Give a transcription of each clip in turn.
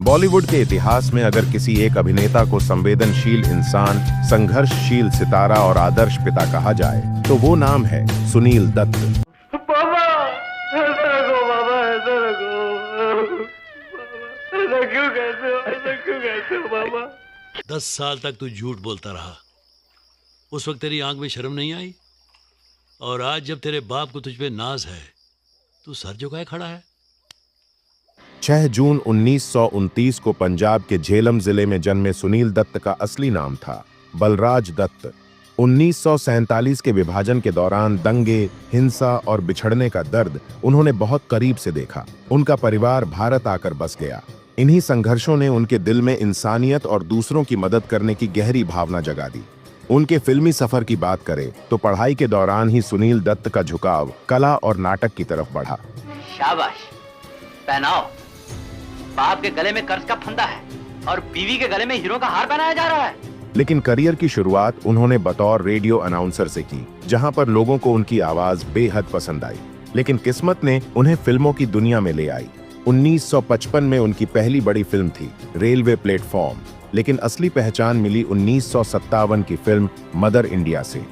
बॉलीवुड के इतिहास में अगर किसी एक अभिनेता को संवेदनशील इंसान, संघर्षशील सितारा और आदर्श पिता कहा जाए तो वो नाम है सुनील दत्त। बाबा, ऐसा रखो बाबा, ऐसा रखो। ऐसा क्यों कहते हो बाबा? 10 साल तक तू झूठ बोलता रहा। उस वक्त तेरी आंख में शर्म नहीं आई, और आज जब तेरे बाप को तुझ पे नाज है, तू सर झुकाए खड़ा है। 6 जून 1929 को पंजाब के झेलम जिले में जन्मे सुनील दत्त का असली नाम था बलराज दत्त। 1947 के विभाजन के दौरान दंगे, हिंसा और बिछड़ने का दर्द उन्होंने बहुत करीब से देखा। उनका परिवार भारत आकर बस गया। इन्हीं संघर्षों ने उनके दिल में इंसानियत और दूसरों की मदद करने की गहरी भावना जगा दी। उनके फिल्मी सफर की बात करें तो पढ़ाई के दौरान ही सुनील दत्त का झुकाव कला और नाटक की तरफ बढ़ा। शाबाश, पहनाओ। बाप के गले में कर्ज का फंदा है और बीवी के गले में हीरो का हार पहनाया जा रहा है। लेकिन करियर की शुरुआत उन्होंने बतौर रेडियो अनाउंसर से की, जहां पर लोगों को उनकी आवाज बेहद पसंद आई। लेकिन किस्मत ने उन्हें फिल्मों की दुनिया में ले आई। 1955 में उनकी पहली बड़ी फिल्म थी रेलवे प्लेटफॉर्म, लेकिन असली पहचान मिली 1957 की फिल्म मदर इंडिया से।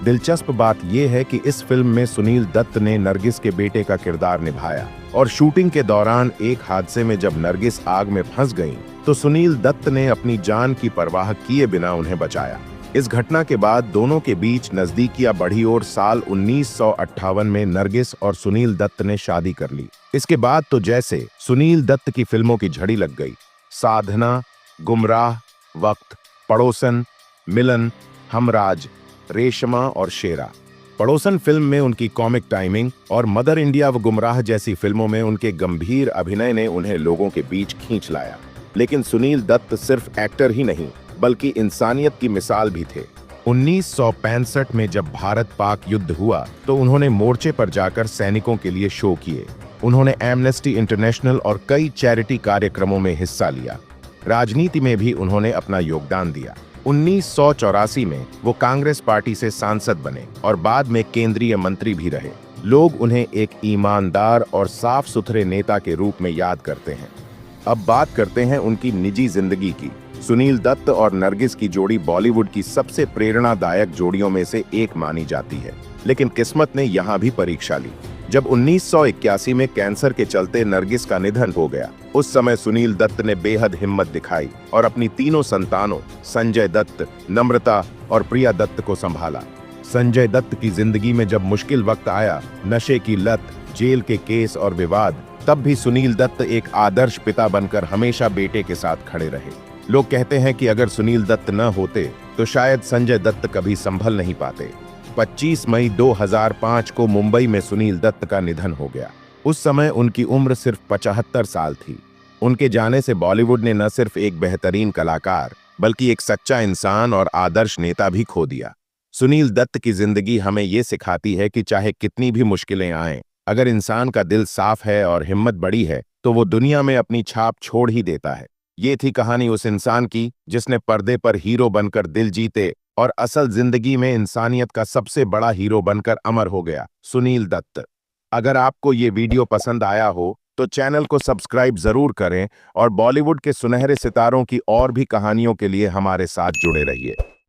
दिलचस्प बात यह है कि इस फिल्म में सुनील दत्त ने नरगिस के बेटे का किरदार निभाया, और शूटिंग के दौरान एक हादसे में जब नरगिस आग में फंस गईं, तो सुनील दत्त ने अपनी जान की परवाह किए बिना उन्हें बचाया। इस घटना के बाद दोनों के बीच नजदीकियां बढ़ी और साल 1958 में नरगिस और सुनील दत्त ने शादी कर ली। इसके बाद तो जैसे सुनील दत्त की फिल्मों की झड़ी लग गई। साधना, गुमराह, वक्त, पड़ोसन, मिलन, हमराज, रेशमा और शेरा। पड़ोसन फिल्म में उनकी कॉमिक टाइमिंग और मदर इंडिया व गुमराह जैसी फिल्मों में उनके गंभीर अभिनय ने उन्हें लोगों के बीच खींच लाया। लेकिन सुनील दत्त सिर्फ एक्टर ही नहीं, बल्कि इंसानियत की मिसाल भी थे। 1965 में जब भारत पाक युद्ध हुआ तो उन्होंने मोर्चे पर जाकर सैनिकों के लिए शो किए। उन्होंने एमनेस्टी इंटरनेशनल और कई चैरिटी कार्यक्रमों में हिस्सा लिया। राजनीति में भी उन्होंने अपना योगदान दिया। 1984 में वो कांग्रेस पार्टी से सांसद बने और बाद में केंद्रीय मंत्री भी रहे। लोग उन्हें एक ईमानदार और साफ सुथरे नेता के रूप में याद करते हैं। अब बात करते हैं उनकी निजी जिंदगी की। सुनील दत्त और नरगिस की जोड़ी बॉलीवुड की सबसे प्रेरणादायक जोड़ियों में से एक मानी जाती है। लेकिन किस्मत ने यहाँ भी परीक्षा ली। जब 1981 में कैंसर के चलते नरगिस का निधन हो गया, उस समय सुनील दत्त ने बेहद हिम्मत दिखाई और अपनी तीनों संतानों संजय दत्त, नम्रता और प्रिया दत्त को संभाला। संजय दत्त की जिंदगी में जब मुश्किल वक्त आया, नशे की लत, जेल के केस और विवाद, तब भी सुनील दत्त एक आदर्श पिता बनकर हमेशा बेटे के साथ खड़े रहे। लोग कहते हैं कि अगर सुनील दत्त न होते तो शायद संजय दत्त कभी संभल नहीं पाते। 25 मई 2005 को मुंबई में सुनील दत्त का निधन हो गया। उस समय उनकी उम्र सिर्फ 75 साल थी। उनके जाने से बॉलीवुड ने न सिर्फ एक बेहतरीन कलाकार, बल्कि एक सच्चा इंसान और आदर्श नेता भी खो दिया। सुनील दत्त की जिंदगी हमें ये सिखाती है कि चाहे कितनी भी मुश्किलें आएं, अगर इंसान का दिल साफ है और हिम्मत बड़ी है तो वो दुनिया में अपनी छाप छोड़ ही देता है। ये थी कहानी उस इंसान की जिसने पर्दे पर हीरो बनकर दिल जीते और असल जिंदगी में इंसानियत का सबसे बड़ा हीरो बनकर अमर हो गया, सुनील दत्त। अगर आपको ये वीडियो पसंद आया हो तो चैनल को सब्सक्राइब जरूर करें और बॉलीवुड के सुनहरे सितारों की और भी कहानियों के लिए हमारे साथ जुड़े रहिए।